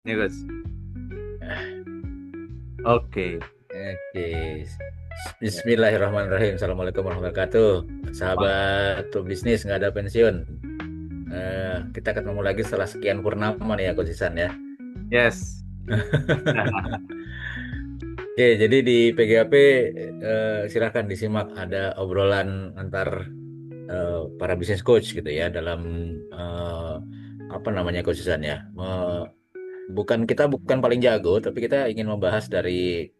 Ya, Gus. Oke. Oke. Bismillahirrahmanirrahim. Assalamualaikum warahmatullahi wabarakatuh. Wah, Sahabat pebisnis nggak ada pensiun. Kita ketemu lagi setelah sekian purnama nih ya, Coach Isan ya. yes. Oke, jadi di PGAP silakan disimak ada obrolan antar para business coach gitu ya dalam eh, apa namanya Coach Isan ya. Bukan paling jago, tapi kita ingin membahas dari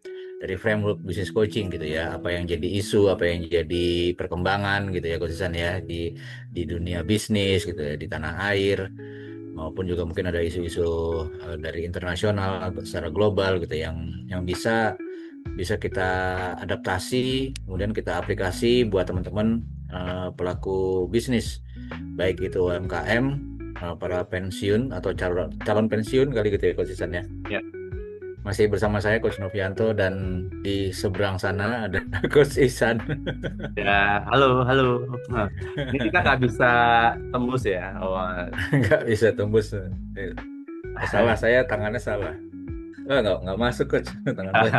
framework business coaching gitu ya, apa yang jadi isu, apa yang jadi perkembangan gitu ya, khususan ya di dunia bisnis gitu ya, di tanah air maupun juga mungkin ada isu-isu dari internasional atau secara global gitu yang bisa bisa kita adaptasi, kemudian kita aplikasi buat teman-teman pelaku bisnis, baik itu UMKM, para pensiun atau calon calon pensiun kali gitu ya, konsisten ya. Ya, Masih bersama saya Coach Novianto dan di seberang sana ada Coach Isan. ya, halo, halo. Nah, ini kita nggak bisa tembus ya. Oh, Nggak bisa tembus. Salah saya, tangannya salah. Nggak masuk Coach tangan saya.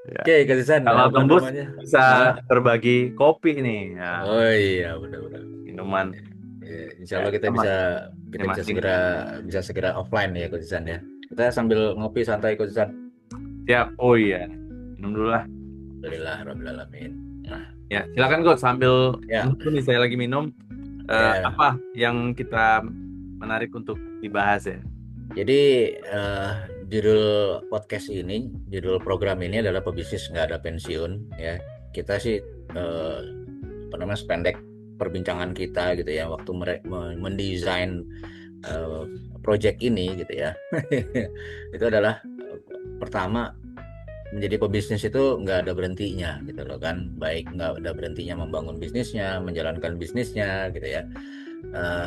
ya. Oke, Coach Isan, Kalau apa tembus namanya? bisa Hah? berbagi kopi nih, ya, Oh iya, benar-benar. minuman. Ya, insya Ya, Allah kita sama bisa ini kita bisa masing. segera offline ya Coach Isan ya. Kita sambil ngopi santai Coach Isan. Siap. Oh iya, minum dulu lah. Alhamdulillah, Rabbil Alamin. Nah, Ya, silakan kok sambil ya, menunggu nih saya lagi minum. ya. Apa yang kita menarik untuk dibahas ya? Jadi eh, judul podcast ini, judul program ini adalah pebisnis nggak ada pensiun ya. Kita sih eh, apa namanya sependek perbincangan kita gitu ya waktu mendesain eh, project ini gitu ya. Itu adalah pertama, menjadi pebisnis itu nggak ada berhentinya gitu loh kan, baik nggak ada berhentinya membangun bisnisnya, menjalankan bisnisnya gitu ya.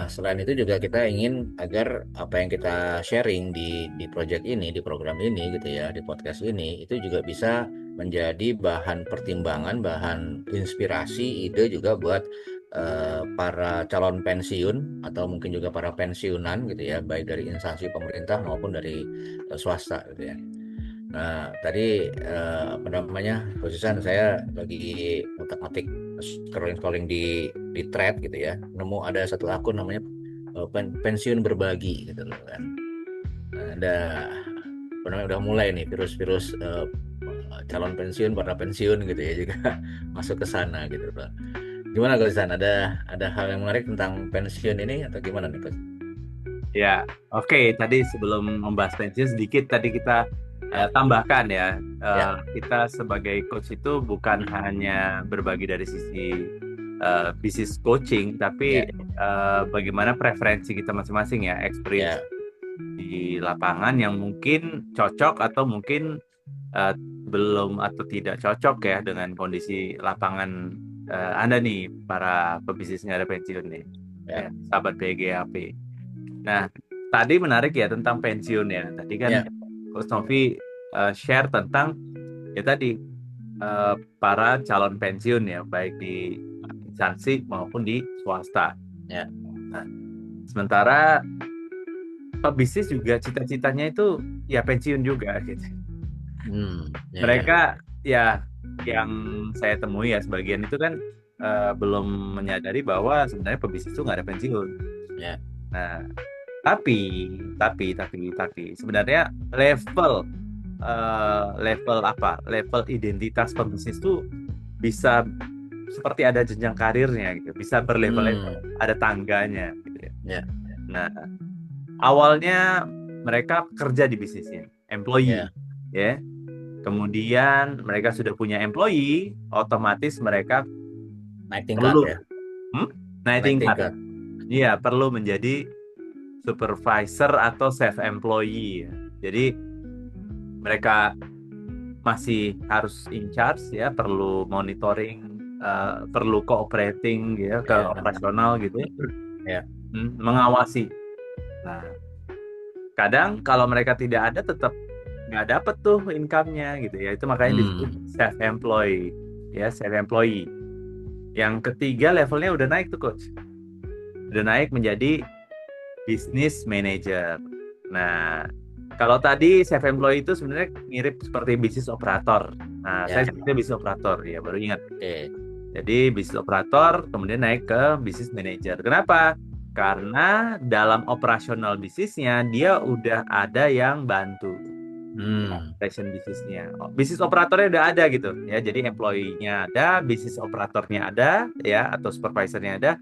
Selain itu juga kita ingin agar apa yang kita sharing di project ini, di program ini gitu ya, di podcast ini itu juga bisa menjadi bahan pertimbangan, bahan inspirasi, ide juga buat para calon pensiun atau mungkin juga para pensiunan gitu ya, baik dari instansi pemerintah maupun dari swasta gitu ya. Nah, tadi apa namanya, khususan saya lagi ngotak-ngatik, scrolling-scrolling di thread gitu ya, nemu ada satu akun namanya pensiun berbagi gitu loh kan. Nah, ada apa namanya, udah mulai nih virus-virus calon pensiun, para pensiun gitu ya juga masuk ke sana gitu loh. Gimana kalau di sana ada hal yang menarik tentang pensiun ini atau gimana nih Coach? Ya, oke. Tadi sebelum membahas pensiun sedikit tadi kita Ya, tambahkan ya. ya, Kita sebagai coach itu bukan hanya berbagi dari sisi bisnis coaching, tapi ya, bagaimana preferensi kita masing-masing ya, experience ya, di lapangan yang mungkin cocok atau mungkin eh, belum atau tidak cocok ya dengan kondisi lapangan Anda nih, para pebisnis nggak ada pensiun nih, ya, ya, sahabat PGAP. Nah, tadi menarik ya tentang pensiun ya. Tadi kan ya, Coach Novi share tentang ya tadi eh, para calon pensiun ya, baik di instansi maupun di swasta. ya. Nah, sementara pebisnis juga cita-citanya itu ya pensiun juga gitu. Ya, ya, Mereka ya yang saya temui ya sebagian itu kan belum menyadari bahwa sebenarnya pebisnis itu nggak ada pensiun. ya. Nah, tapi sebenarnya level apa? Level identitas pebisnis itu bisa seperti ada jenjang karirnya gitu, bisa berlevel-level, Hmm, ada tangganya gitu ya. ya, Nah, awalnya mereka kerja di bisnisnya, employee, ya. ya. Kemudian mereka sudah punya employee, otomatis mereka Naik tingkat perlu ya, hmm, naik naik tingkat. tingkat. Iya, perlu menjadi supervisor atau self employee ya. Jadi mereka masih harus in charge ya, perlu monitoring, perlu cooperating ya ke Ya, operasional gitu ya. ya, Mengawasi. Nah, kadang kalau mereka tidak ada tetap nggak dapet tuh income-nya gitu ya. Itu makanya disebut hmm, self employee ya, self employee. Yang ketiga levelnya udah naik tuh coach. Udah naik menjadi business manager. Nah, kalau tadi self employee itu sebenarnya mirip seperti business operator. Nah, Ya, saya sebutnya business operator ya, baru ingat. oke. Jadi business operator kemudian naik ke business manager. Kenapa? Karena dalam operasional bisnisnya dia udah ada yang bantu Hmm, operation bisnisnya. Bisnis operatornya udah ada gitu ya. Jadi employee-nya ada, bisnis operatornya ada ya atau supervisornya ada,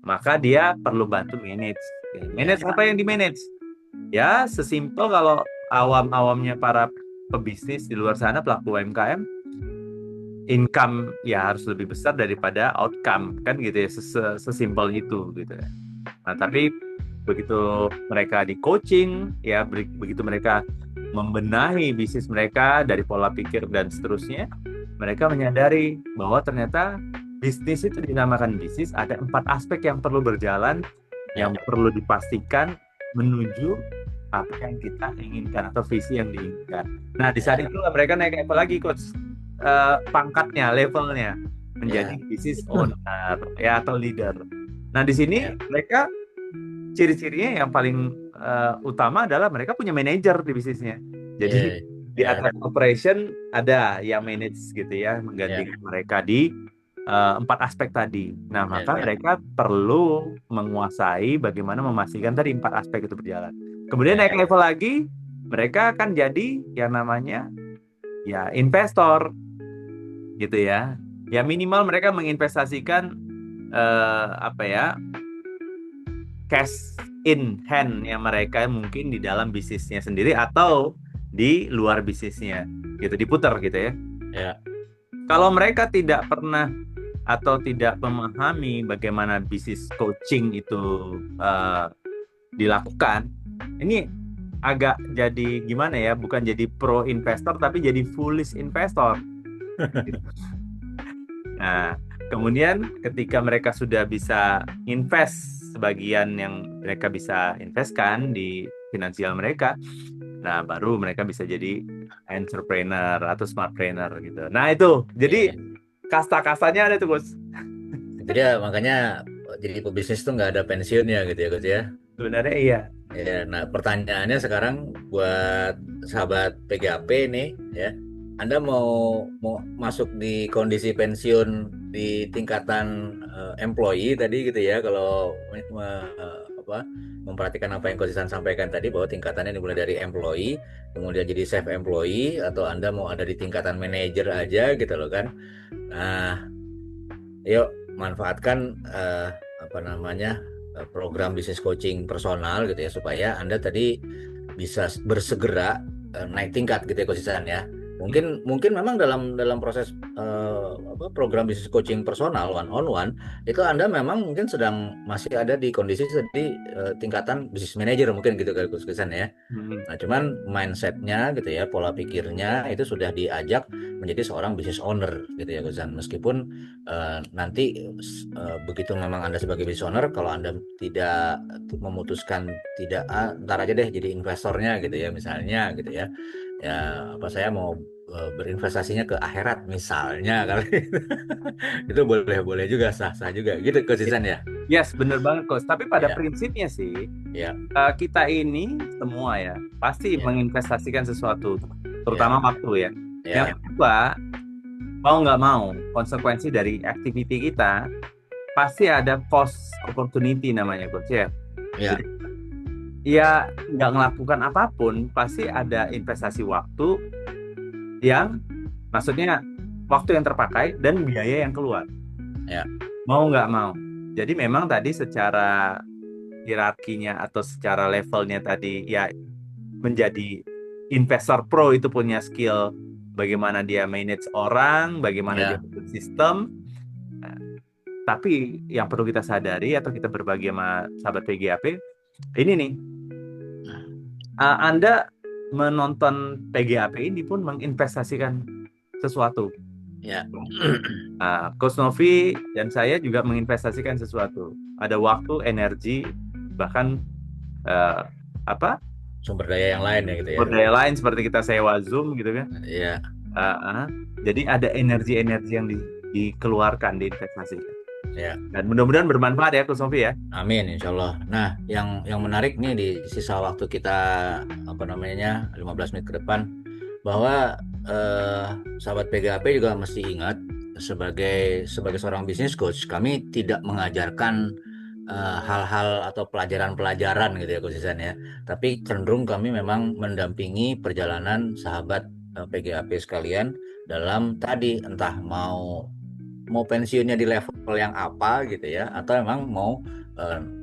maka dia perlu bantu manage. Oke, ya, manage apa yang di manage? Ya, sesimpel kalau awam-awamnya para pebisnis di luar sana pelaku UMKM, income ya harus lebih besar daripada outcome kan gitu ya, sesimpel itu gitu ya. Nah, tapi begitu mereka di coaching ya, begitu mereka membenahi bisnis mereka dari pola pikir dan seterusnya, mereka menyadari bahwa ternyata bisnis itu dinamakan bisnis, ada 4 aspek yang perlu berjalan, ya, yang perlu dipastikan menuju apa yang kita inginkan atau visi yang diinginkan. Nah, di saat ya, itu mereka naik level lagi, coach. Pangkatnya, levelnya menjadi ya, business owner ya atau leader. Nah, di sini ya, mereka ciri-cirinya yang paling utama adalah mereka punya manajer di bisnisnya. Jadi ya, di ya, atas operation ada yang manage gitu ya, ya, menggantikan mereka di 4 aspek tadi. Nah, ya, maka mereka perlu menguasai bagaimana memastikan tadi 4 aspek itu berjalan. Kemudian ya, naik level lagi, mereka akan jadi yang namanya ya investor gitu ya. Ya minimal mereka menginvestasikan apa ya, cash in hand yang mereka mungkin di dalam bisnisnya sendiri atau di luar bisnisnya gitu, diputar gitu ya. ya, Kalau mereka tidak pernah atau tidak memahami bagaimana bisnis coaching itu dilakukan, ini agak jadi gimana ya, bukan jadi pro investor tapi jadi foolish investor. Nah, kemudian ketika mereka sudah bisa invest sebagian yang mereka bisa investkan di finansial mereka, nah baru mereka bisa jadi entrepreneur atau smartpreneur gitu. Nah itu, jadi ya. kasta-kastanya ada tuh, Bos. Itu dia makanya jadi pebisnis tuh nggak ada pensiunnya gitu ya, Coach ya. Sebenarnya iya. Ya, nah pertanyaannya sekarang buat sahabat PGAP nih ya, Anda mau masuk di kondisi pensiun di tingkatan employee tadi gitu ya, kalau memperhatikan apa yang Coach Isan sampaikan tadi bahwa tingkatannya dimulai dari employee, kemudian jadi self employee, atau Anda mau ada di tingkatan manager aja gitu loh kan. Nah, yuk manfaatkan apa namanya program bisnis coaching personal gitu ya supaya Anda tadi bisa bersegera naik tingkat gitu ya Coach Isan ya. Mungkin mungkin memang dalam proses program bisnis coaching personal one on one itu Anda memang mungkin sedang masih ada di kondisi di tingkatan bisnis manager mungkin gitu kan Coach Isan ya. Hmm. Nah, cuman mindsetnya gitu ya, pola pikirnya itu sudah diajak menjadi seorang business owner gitu ya, Guzan. Meskipun nanti begitu memang Anda sebagai business owner, kalau Anda tidak memutuskan tidak ntar aja deh jadi investornya gitu ya, misalnya gitu ya. Ya, apa saya mau berinvestasinya ke akhirat misalnya kali itu boleh juga sah-sah juga gitu, Coach Isan ya. Yes, bener banget, Coach. Tapi pada Ya, prinsipnya sih, ya, kita ini semua ya pasti ya, menginvestasikan sesuatu, ya, terutama waktu ya. ya, Yang kedua, mau nggak mau, konsekuensi dari activity kita pasti ada cost opportunity namanya, Coach ya. ya, Jadi ya nggak melakukan apapun, pasti ada investasi waktu yang maksudnya waktu yang terpakai dan biaya yang keluar. ya, Mau nggak mau. Jadi memang tadi secara hierarkinya atau secara levelnya tadi ya menjadi investor pro itu punya skill bagaimana dia manage orang, bagaimana dia ya, membuat sistem. Nah, tapi yang perlu kita sadari atau kita berbagi sama sahabat PGAP, ini nih, Anda menonton PGAP ini pun menginvestasikan sesuatu. ya. Coach Novi dan saya juga menginvestasikan sesuatu. Ada waktu, energi, bahkan eh, apa Sumber daya yang lain ya gitu ya. berdaya lain seperti kita sewa Zoom gitu kan. Iya, Uh, uh. Jadi ada energi-energi yang dikeluarkan, diinvestasikan. Ya. Dan mudah-mudahan bermanfaat ya Coach Novi ya. Amin, insya Allah. Nah, yang menarik nih di sisa waktu kita 15 menit ke depan, bahwa sahabat PGAP juga mesti ingat, sebagai seorang bisnis coach, kami tidak mengajarkan hal-hal atau pelajaran-pelajaran gitu ya Coach Ihsan ya. Tapi cenderung kami memang mendampingi perjalanan sahabat PGAP sekalian dalam tadi, entah mau pensiunnya di level yang apa gitu ya, atau emang mau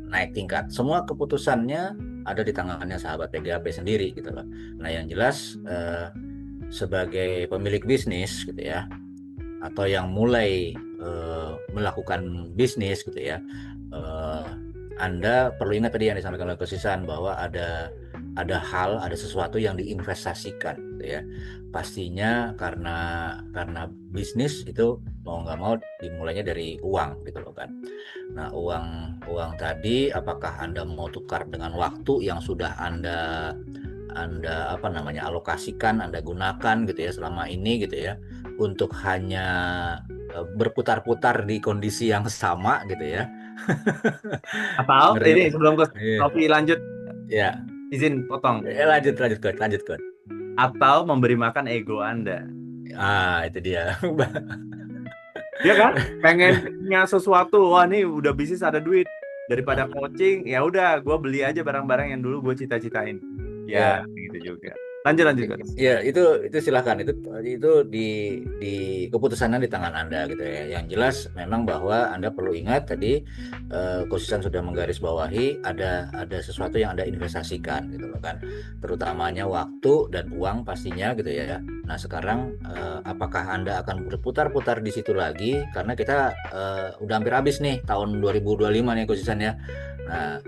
naik tingkat. Semua keputusannya ada di tangannya sahabat PGAP sendiri gitu loh. Nah, yang jelas sebagai pemilik bisnis gitu ya, atau yang mulai melakukan bisnis gitu ya, Anda perlu ingat tadi yang disampaikan oleh Coach Ihsan, bahwa ada sesuatu yang diinvestasikan gitu ya. Pastinya karena bisnis itu mau nggak mau dimulainya dari uang gitu loh kan. Nah, uang tadi, apakah Anda mau tukar dengan waktu yang sudah Anda alokasikan, Anda gunakan gitu ya selama ini gitu ya, untuk hanya berputar-putar di kondisi yang sama gitu ya. Atau Ngerti? ini sebelum Coach Iya. Novi lanjut, Ya. izin potong. Lanjut Coach. Atau memberi makan ego Anda. Itu dia. Ya kan? Pengen punya sesuatu, wah nih udah bisnis ada duit. Daripada coaching, ya udah gue beli aja barang-barang yang dulu gue cita-citain. Ya, Ya. gitu juga. Lanjut Coach. Ya, itu silakan, itu di keputusannya di tangan Anda gitu ya. Yang jelas memang bahwa Anda perlu ingat tadi, Coach Ihsan sudah menggarisbawahi, ada sesuatu yang Anda investasikan gitu loh kan. Terutamanya waktu dan uang pastinya gitu ya. Nah, sekarang apakah Anda akan berputar-putar di situ lagi, karena kita udah hampir habis nih tahun 2025 nih Coach Ihsan ya. Nah,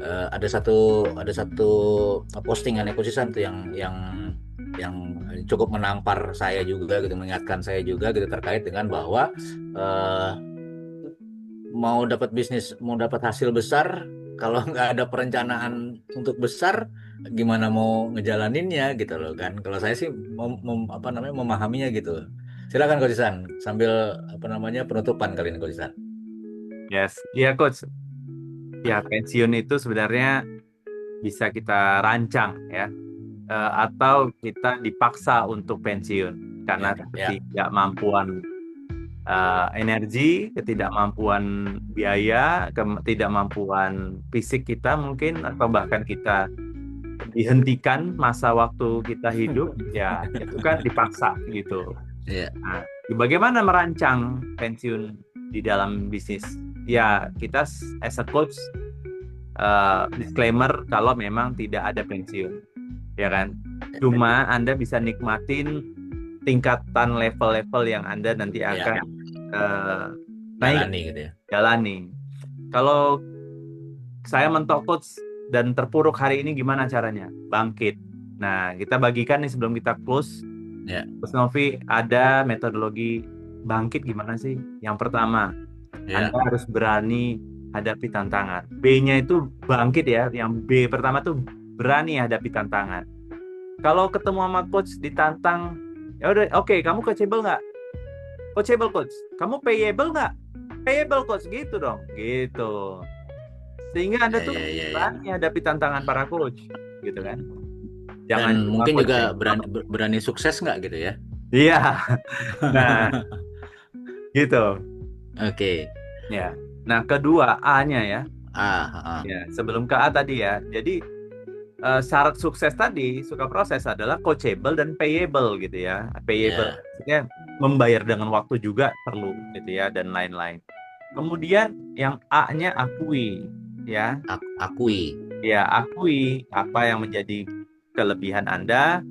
ada satu postingan Coach Ihsan tuh yang cukup menampar saya juga gitu, mengingatkan saya juga gitu, terkait dengan bahwa mau dapat hasil besar, kalau nggak ada perencanaan untuk besar, gimana mau ngejalaninnya gitu loh kan. Kalau saya sih memahaminya gitu. Silakan Coach Ihsan, sambil penutupan kali ini Coach Ihsan. Yes, iya Coach. Ya, pensiun itu sebenarnya bisa kita rancang ya. Atau kita dipaksa untuk pensiun karena ketidakmampuan energi, ketidakmampuan biaya, ketidakmampuan fisik kita mungkin, atau bahkan kita dihentikan masa waktu kita hidup, ya itu kan dipaksa gitu. Nah, bagaimana merancang pensiun di dalam bisnis? Ya, kita as a coach, disclaimer kalau memang tidak ada pensiun, ya kan? Cuma Anda bisa nikmatin tingkatan level-level yang Anda nanti akan naik jalani. Kalau saya mentok coach dan terpuruk hari ini, gimana caranya? Bangkit. Nah, kita bagikan nih sebelum kita close. Coach Novi, ada metodologi bangkit gimana sih? Yang pertama, Anda harus berani hadapi tantangan. B-nya itu bangkit ya. Yang B pertama tuh berani hadapi tantangan. Kalau ketemu sama coach ditantang, ya udah, oke, kamu coachable nggak? Coachable coach. Kamu payable nggak? Payable coach, gitu dong, gitu. Sehingga Anda tuh berani hadapi tantangan para coach, gitu kan? Jangan, dan mungkin juga berani sukses nggak gitu ya? Iya. Nah, gitu. Oke. Ya. Nah, kedua A-nya ya. Ya, sebelum ke A tadi ya. Jadi syarat sukses tadi suka proses adalah coachable dan payable gitu ya. Payable maksudnya membayar dengan waktu juga perlu gitu ya, dan lain-lain. Kemudian yang A-nya akui ya. Akui. Ya, akui apa yang menjadi kelebihan Anda,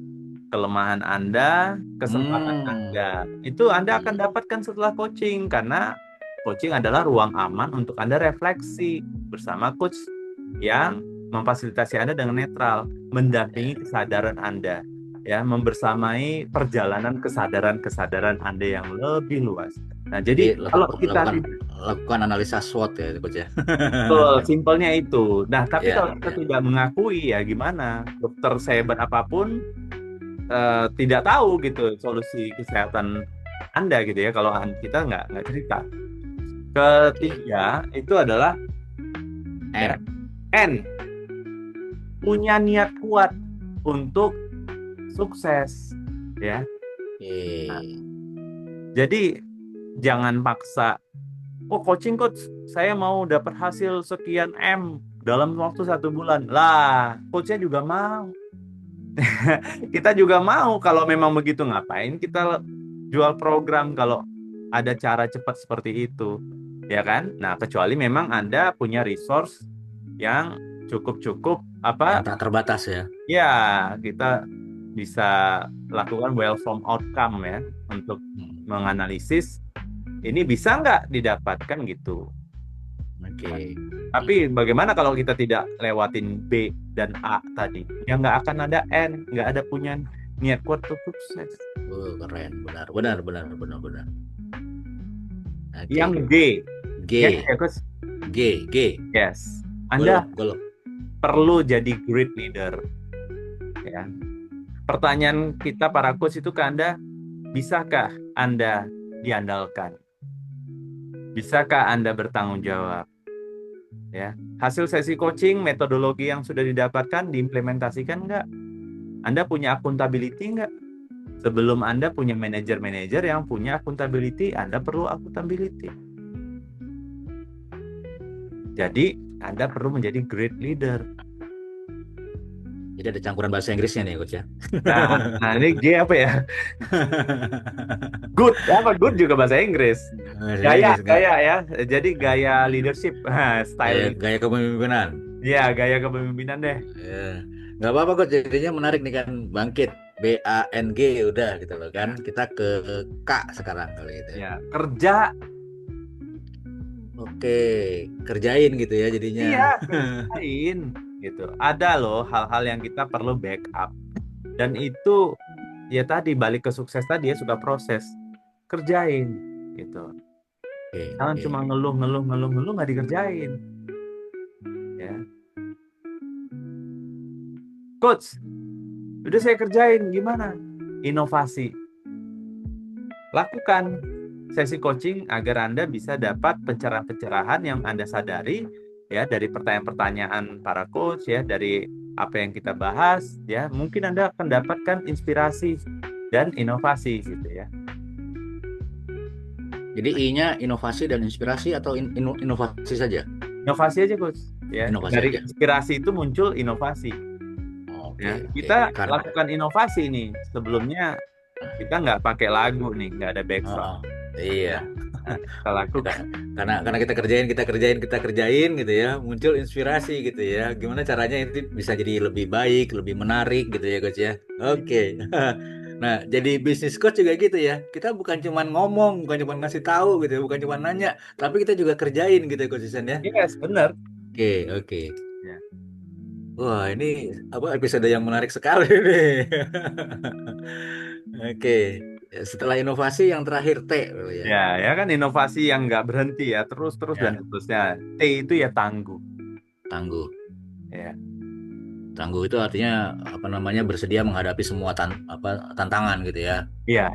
kelemahan Anda, kesempatan Anda. Itu Anda akan dapatkan setelah coaching, karena coaching adalah ruang aman untuk Anda refleksi bersama coach yang memfasilitasi Anda dengan netral, mendampingi kesadaran Anda, ya, membersamai perjalanan kesadaran Anda yang lebih luas. Nah, jadi kalau kita lakukan analisa SWOT ya, coach ya. Betul, simpelnya itu. Nah, tapi kalau kita tidak mengakui, ya gimana? Dokter sehebat apapun tidak tahu gitu solusi kesehatan Anda gitu ya, kalau kita nggak cerita. Ketiga itu adalah ya, N. N, punya niat kuat untuk sukses ya. Nah, Oke. jadi jangan paksa, oh coaching coach saya mau dapat hasil sekian M dalam waktu 1 bulan lah, coachnya juga mau. Kita juga mau. Kalau memang begitu, ngapain kita jual program kalau ada cara cepat seperti itu, ya kan? Nah, kecuali memang Anda punya resource yang cukup Yang apa tak terbatas ya. ya, kita bisa lakukan well form outcome ya untuk Hmm. menganalisis ini bisa nggak didapatkan gitu. Oke. Tapi bagaimana kalau kita tidak lewatin B dan A tadi? Ya nggak akan ada N, nggak ada punya niat kuat untuk sukses. Keren. Benar. Yang Oke. G, yes, G. ya Coach. G. Yes. Anda Golok. perlu jadi great leader. Ya. Pertanyaan kita para coach itu ke Anda, bisakah Anda diandalkan? Bisakah Anda bertanggung jawab? Ya. Hasil sesi coaching, metodologi yang sudah didapatkan diimplementasikan nggak? Anda punya accountability nggak? Sebelum Anda punya manajer-manajer yang punya accountability, Anda perlu accountability. Jadi, Anda perlu menjadi great leader. Jadi ada campuran bahasa Inggrisnya nih, Coach ya. Nah, ini G apa ya? Good, apa good juga bahasa Inggris. Bahasa Gaya, Inggris nggak? gaya ya. Jadi gaya leadership, Gaya, style. gaya kepemimpinan. Ya, gaya kepemimpinan deh. Ya. Nggak apa-apa kok, jadinya menarik nih kan. Bangkit, BANG udah gitu loh kan. Kita ke K sekarang kali gitu ya. Ya, kerja. Oke, kerjain gitu ya jadinya. Iya, kerjain gitu. Ada loh hal-hal yang kita perlu backup. Dan itu ya tadi balik ke sukses tadi ya, suka proses. Kerjain gitu. Jangan cuma ngeluh nggak dikerjain. Ya. Coach, udah saya kerjain, gimana? Inovasi. Lakukan sesi coaching agar Anda bisa dapat pencerahan-pencerahan yang Anda sadari ya dari pertanyaan-pertanyaan para coach ya, dari apa yang kita bahas ya. Mungkin Anda akan dapatkan inspirasi dan inovasi gitu ya. Jadi I-nya inovasi dan inspirasi atau inovasi saja? Inovasi aja coach ya. Inovasi Dari aja. inspirasi itu muncul inovasi. Ya, kita lakukan inovasi nih. Sebelumnya kita nggak pakai lagu nih, nggak ada background. Iya. Kita lakukan. Karena kita kerjain gitu ya, muncul inspirasi gitu ya. Gimana caranya itu bisa jadi lebih baik, lebih menarik gitu ya, Coach ya. Oke. Nah, jadi bisnis coach juga gitu ya. Kita bukan cuma ngomong, bukan cuma ngasih tahu gitu ya, bukan cuma nanya, tapi kita juga kerjain gitu ya, Coach Isan ya. Yes, benar. Oke. Ya. Wah, ini apa episode yang menarik sekali nih. Oke. Setelah inovasi yang terakhir T ya. Ya kan inovasi yang nggak berhenti ya, terus dan Ya, seterusnya. T itu ya tangguh. tangguh. Ya. Tangguh itu artinya apa namanya bersedia menghadapi semua tantangan gitu ya. Iya.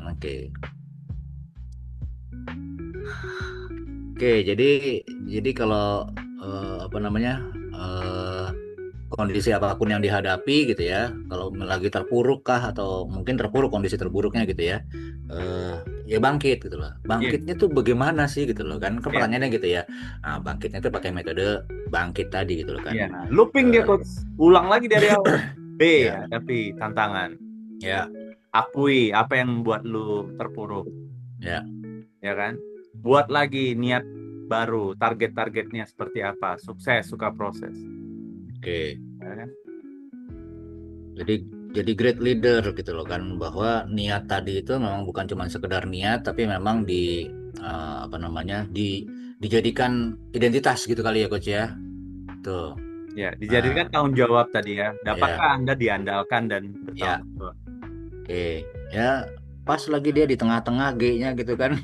Oke. Oke, jadi kalau apa namanya kondisi apapun yang dihadapi gitu ya, kalau lagi terpuruk kah atau mungkin terpuruk kondisi terburuknya gitu ya, ya bangkit gitu loh. Bangkitnya tuh bagaimana sih gitu loh kan? Iya. Pertanyaannya gitu ya. Nah, bangkitnya tuh pakai metode bangkit tadi gitu loh kan. Iya. Looping dia coach. Ulang lagi dari awal. B, Ya. tapi tantangan. Ya. Akui apa yang membuat lu terpuruk. Ya. Ya kan? Buat lagi niat baru, target-targetnya seperti apa? Sukses, suka proses. Oke. Ya kan? Jadi great leader gitu loh kan, bahwa niat tadi itu memang bukan cuma sekedar niat tapi memang apa namanya dijadikan identitas gitu kali ya coach ya. Tuh. Ya, dijadikan tanggung jawab tadi ya. Dapatkah Anda diandalkan dan Ya. bertanggung jawab? Oke. Ya, pas lagi dia di tengah-tengah G-nya gitu kan.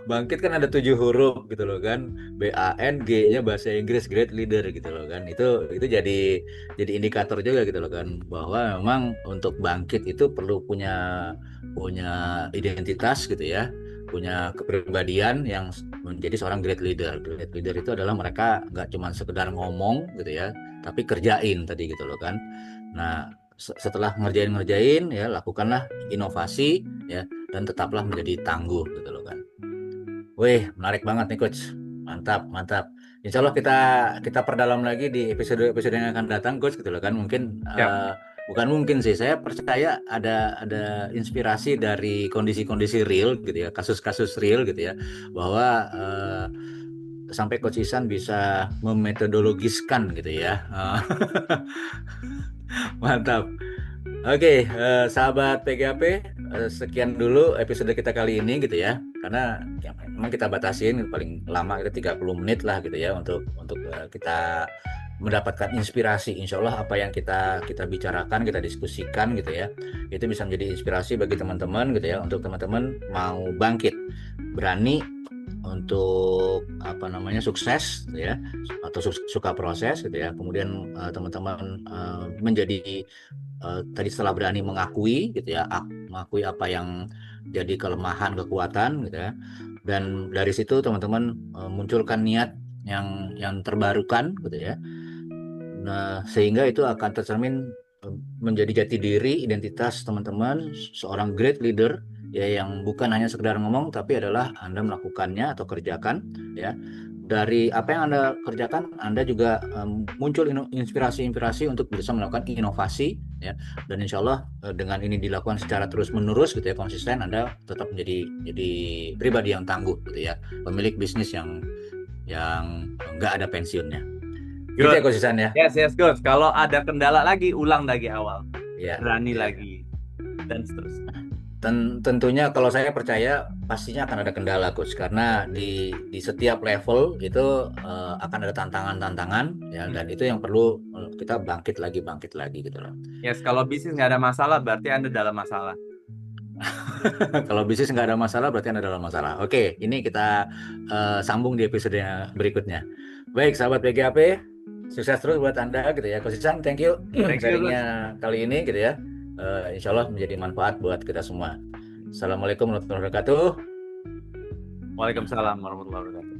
Bangkit kan ada 7 huruf gitu loh kan. BAN, G-nya bahasa Inggris great leader gitu loh kan. Itu jadi indikator juga gitu loh kan, bahwa memang untuk bangkit itu perlu punya identitas gitu ya. punya kepribadian yang menjadi seorang great leader. Great leader itu adalah mereka nggak cuma sekedar ngomong gitu ya, tapi kerjain tadi gitu loh kan. Nah, setelah ngerjain ya lakukanlah inovasi ya, dan tetaplah menjadi tangguh gitu loh kan. Wih, menarik banget nih Coach. Mantap, mantap. Insya Allah kita perdalam lagi di episode yang akan datang, Coach, gitu loh kan. Mungkin Siap. bukan mungkin sih, saya percaya ada inspirasi dari kondisi-kondisi real gitu ya, kasus-kasus real gitu ya, bahwa sampai Coach Isan bisa memetodologiskan gitu ya. Mantap. Oke, sahabat PGAP, sekian dulu episode kita kali ini gitu ya. Karena ya, memang kita batasin paling lama itu 30 menit lah gitu ya untuk kita mendapatkan inspirasi. Insya Allah apa yang kita bicarakan, kita diskusikan gitu ya. Itu bisa menjadi inspirasi bagi teman-teman gitu ya, untuk teman-teman mau bangkit, berani untuk apa namanya sukses gitu ya, atau suka proses gitu ya. Kemudian teman-teman menjadi tadi setelah berani mengakui gitu ya, mengakui apa yang jadi kelemahan, kekuatan gitu ya, dan dari situ teman-teman munculkan niat yang terbarukan gitu ya. Nah, sehingga itu akan tercermin menjadi jati diri, identitas teman-teman seorang great leader ya, yang bukan hanya sekedar ngomong tapi adalah Anda melakukannya atau kerjakan ya. Dari apa yang Anda kerjakan, Anda juga muncul inspirasi-inspirasi untuk bisa melakukan inovasi ya. Dan insya Allah dengan ini dilakukan secara terus-menerus gitu ya, konsisten, Anda tetap jadi pribadi yang tangguh gitu ya, pemilik bisnis yang nggak ada pensiunnya. Gitu ya Good. Coach Isan ya. Yes, yes, good. Kalau ada kendala lagi, ulang dari awal. Ya, Berani ya. lagi. Dan seterusnya. Tentunya kalau saya percaya pastinya akan ada kendala Coach, karena di setiap level itu akan ada tantangan-tantangan ya, dan itu yang perlu kita bangkit lagi gitu loh. Yes, kalau bisnis nggak ada masalah, berarti Anda dalam masalah. Kalau bisnis nggak ada masalah berarti Anda dalam masalah. Oke, ini kita sambung di episode berikutnya. Baik, sahabat PGAP, sukses terus buat Anda gitu ya. Coach Isan, thank you Thank you, Coach. sharingnya kali ini gitu ya. Insya Allah menjadi manfaat buat kita semua. Assalamualaikum warahmatullahi wabarakatuh. Waalaikumsalam warahmatullahi wabarakatuh.